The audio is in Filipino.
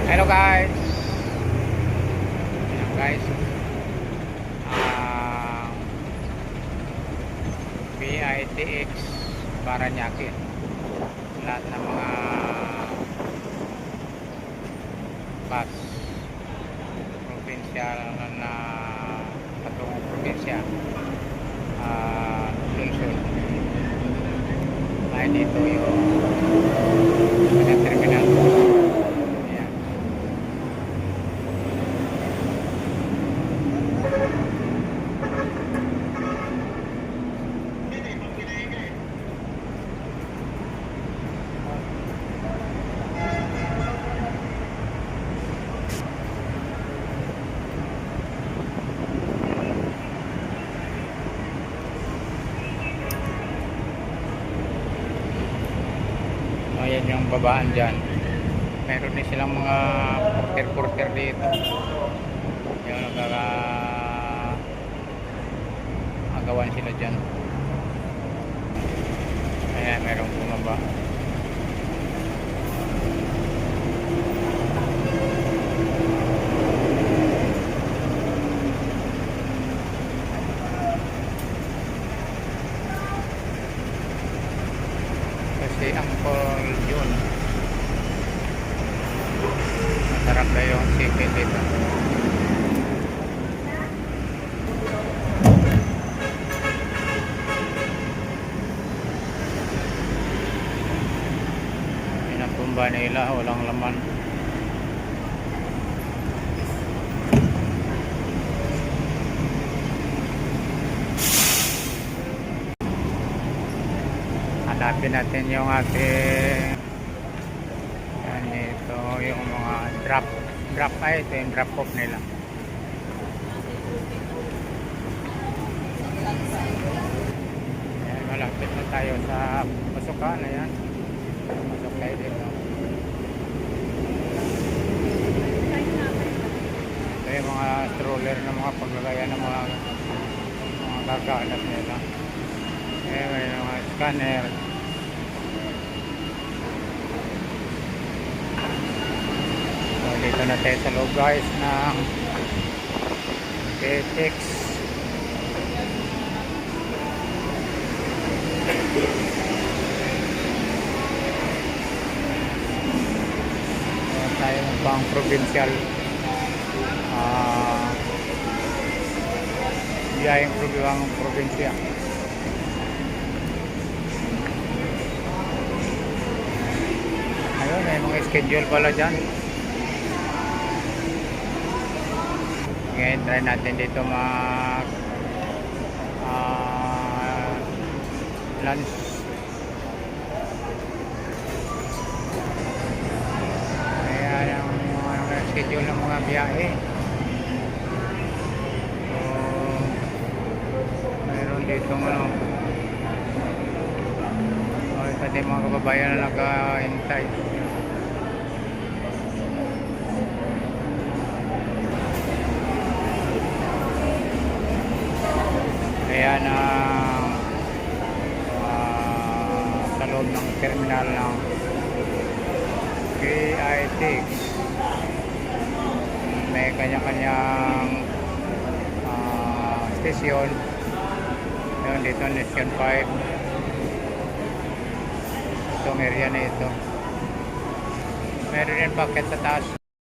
Hello guys. Ayan guys. Ang BITX Paranaque. Lahat ng mga bus provincial na patungong probinsya. Lungsod. Ay dito yung terminal. Ayan. Ayan yung babaan dyan. Meron din silang mga porter-porter dito. Yung agawan sila dyan. Ayan, merong bumaba. Kasi ang call yun, masarap na yung chicken dito. Pinatumba nila, walang laman. Hanapin natin yung ating yan, ito yung mga drop ay ito yung drop off nila. Ayan, malapit na tayo sa pasukan. Ayan, pasok tayo dito. Ito yung mga stroller na mga paglagayan ng mga kakalat nila. Ayan, may mga scanner. So, dito na tayo sa loob guys ng BITX. So, tayo ng pang provincial biyayang probinsya. Ayun, may mga schedule pala dyan. Ngayon, try natin dito mag lunch. Ayan ang mga schedule ng mga biyahe. So, mayroon dito pati mga kababayan na nag-hintay. Ayan ang sa loob ng terminal ng BITX. May kanya-kanyang station. Ayan, dito Nation 5. Itong area na ito. Meron rin bucket sa taas.